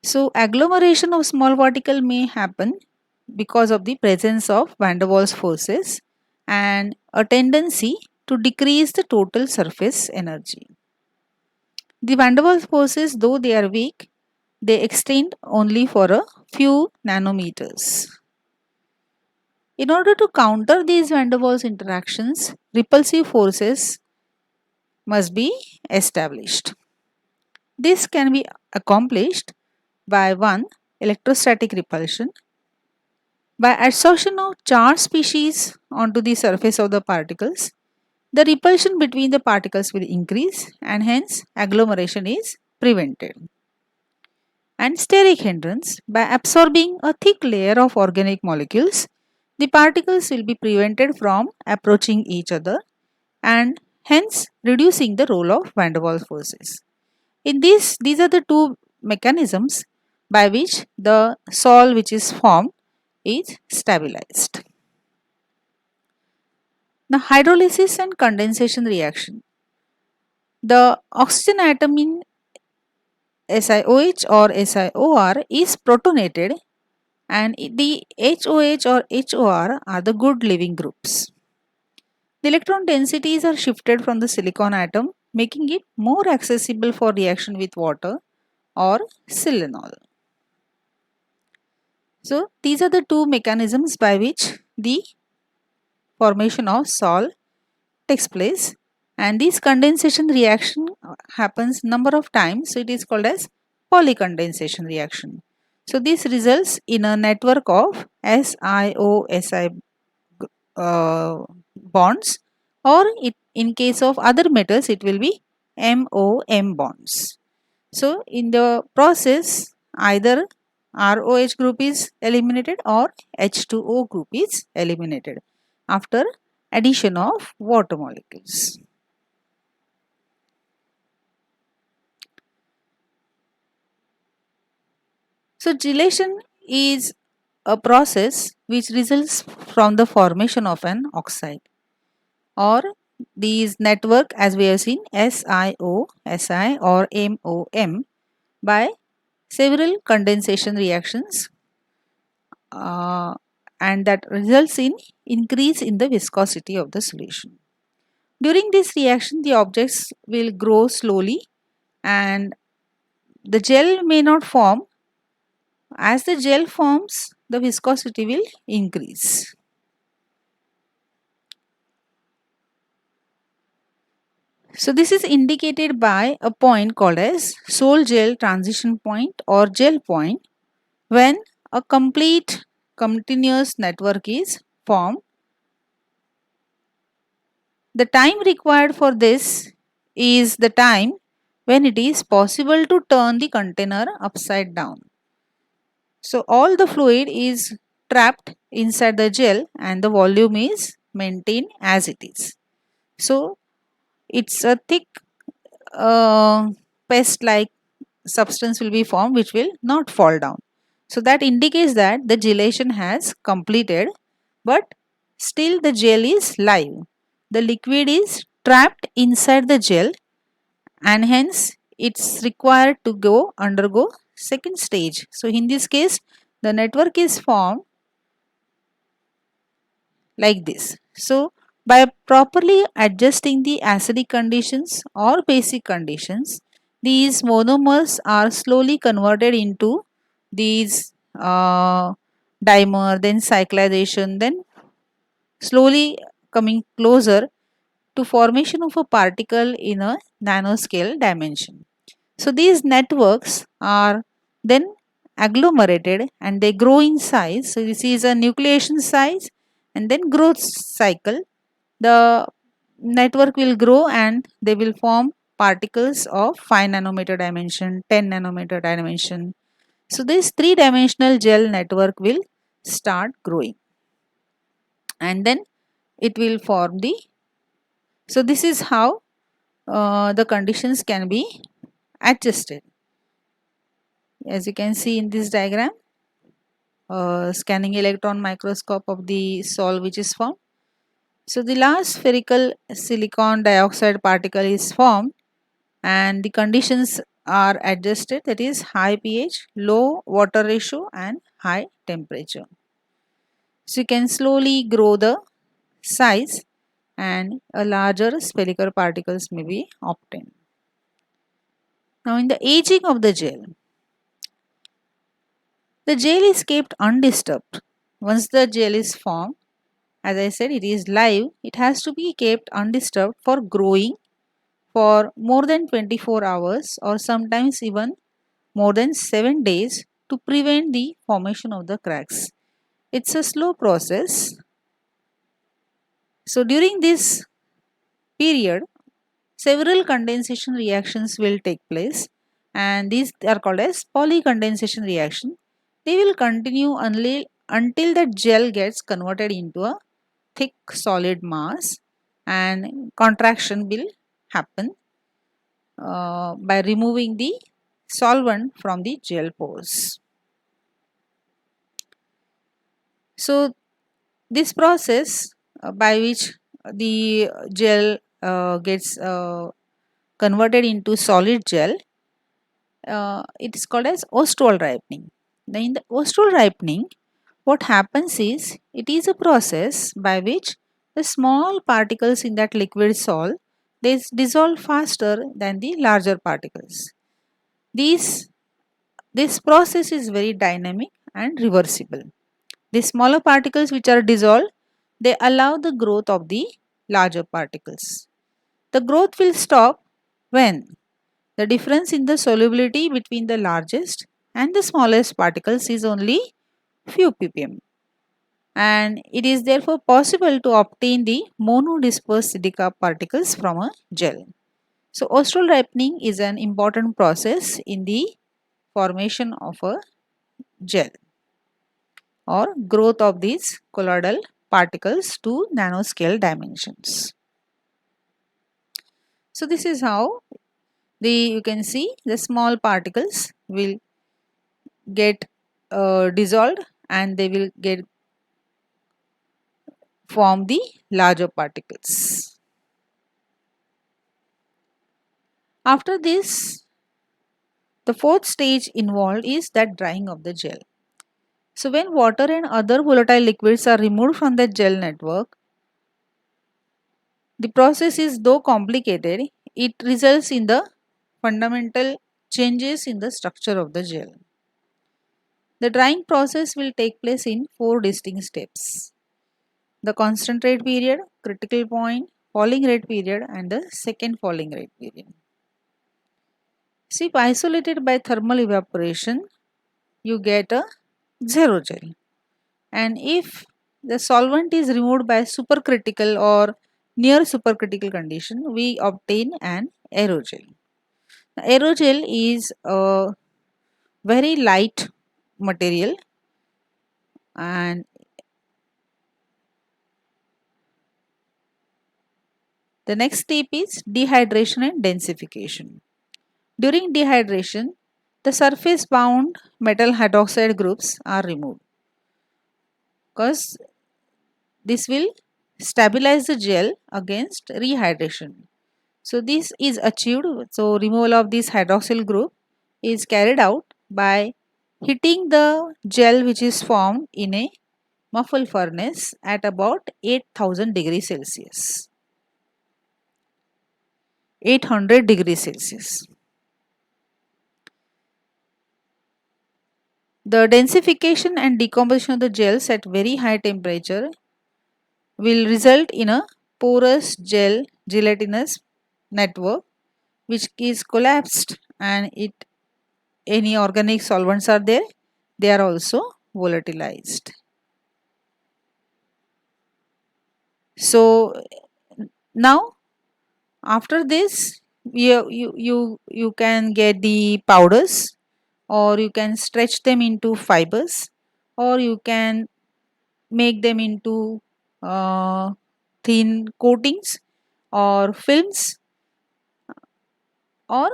So agglomeration of small particle may happen because of the presence of van der Waals forces and a tendency to decrease the total surface energy. The van der Waals forces, though they are weak, they extend only for a few nanometers. In order to counter these van der Waals interactions, repulsive forces must be established. This can be accomplished by one, electrostatic repulsion, by adsorption of charged species onto the surface of the particles. The repulsion between the particles will increase and hence agglomeration is prevented. And steric hindrance, by absorbing a thick layer of organic molecules, the particles will be prevented from approaching each other and hence reducing the role of van der Waals forces. In these are the two mechanisms by which the sol which is formed is stabilized. Now, hydrolysis and condensation reaction. The oxygen atom in SiOH or SiOR is protonated and the HOH or HOR are the good leaving groups. The electron densities are shifted from the silicon atom, making it more accessible for reaction with water or silanol. So, these are the two mechanisms by which the formation of sol takes place, and this condensation reaction happens number of times, so it is called as polycondensation reaction. So, this results in a network of SiO-Si bonds, or in case of other metals it will be MOM bonds. So, in the process either ROH group is eliminated or H2O group is eliminated after addition of water molecules. So, gelation is a process which results from the formation of an oxide, or these network as we have seen SiO, Si or MOM by several condensation reactions and that results in increase in the viscosity of the solution. During this reaction, the objects will grow slowly and the gel may not form. As the gel forms, the viscosity will increase. So this is indicated by a point called as sol-gel transition point or gel point when a complete continuous network is formed. The time required for this is the time when it is possible to turn the container upside down. So all the fluid is trapped inside the gel and the volume is maintained as it is. So it's a thick paste like substance will be formed which will not fall down. So that indicates that the gelation has completed, but still the gel is live. The liquid is trapped inside the gel and hence it's required to undergo second stage. So in this case the network is formed like this. So by properly adjusting the acidic conditions or basic conditions, these monomers are slowly converted into these dimer, then cyclization, then slowly coming closer to formation of a particle in a nanoscale dimension. So these networks are then agglomerated and they grow in size. So this is a nucleation size and then growth cycle. The network will grow and they will form particles of 5 nanometer dimension, 10 nanometer dimension. So this three-dimensional gel network will start growing and then it will form the. So this is how the conditions can be adjusted. As you can see in this diagram, scanning electron microscope of the sol which is formed. So the last spherical silicon dioxide particle is formed and the conditions are adjusted, that is high pH, low water ratio and high temperature. So you can slowly grow the size and a larger spherical particles may be obtained. Now in the aging of the gel is kept undisturbed. Once the gel is formed, as I said, it is live, it has to be kept undisturbed for growing for more than 24 hours or sometimes even more than 7 days to prevent the formation of the cracks. It's a slow process. So during this period, several condensation reactions will take place and these are called as polycondensation reaction. They will continue until the gel gets converted into a thick solid mass and contraction will happen by removing the solvent from the gel pores. So this process by which the gel gets converted into solid gel, it is called as Ostwald ripening. Now in the Ostwald ripening, what happens is it is a process by which the small particles in that liquid sol they dissolve faster than the larger particles. These this process is very dynamic and reversible. The smaller particles which are dissolved, they allow the growth of the larger particles. The growth will stop when the difference in the solubility between the largest and the smallest particles is only few ppm, and it is therefore possible to obtain the monodispersed silica particles from a gel. So Ostwald ripening is an important process in the formation of a gel or growth of these colloidal particles to nanoscale dimensions. So this is how you can see the small particles will get dissolved and they will get form the larger particles. After this, the fourth stage involved is that drying of the gel. So when water and other volatile liquids are removed from the gel network, the process is though complicated, it results in the fundamental changes in the structure of the gel. The drying process will take place in 4 distinct steps: the constant rate period, critical point, falling rate period and the second falling rate period. See, if isolated by thermal evaporation, you get a zero gel. And if the solvent is removed by supercritical or near supercritical condition, we obtain an aerogel. The aerogel is a very light material and the next step is dehydration and densification. During dehydration, the surface bound metal hydroxide groups are removed because this will stabilize the gel against rehydration. So this is achieved. So removal of this hydroxyl group is carried out by heating the gel which is formed in a muffle furnace at about 8000 degrees Celsius. 800 degrees Celsius. The densification and decomposition of the gels at very high temperature will result in a porous gelatinous network which is collapsed, and any organic solvents are there, they are also volatilized. So now after this you can get the powders, or you can stretch them into fibers, or you can make them into thin coatings or films or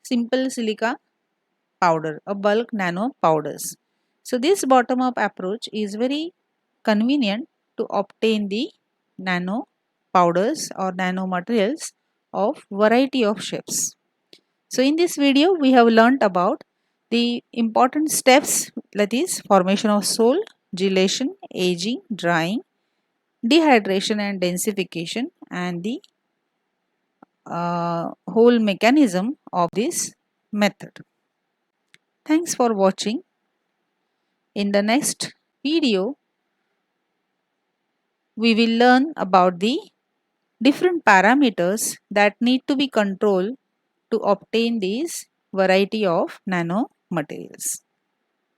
simple silica powder, a bulk nano powders. So this bottom up approach is very convenient to obtain the nano powders or nano materials of variety of shapes. So in this video we have learnt about the important steps, that is formation of soil, gelation, aging, drying, dehydration and densification, and the whole mechanism of this method. Thanks for watching. In the next video we will learn about the different parameters that need to be controlled to obtain these variety of nanomaterials.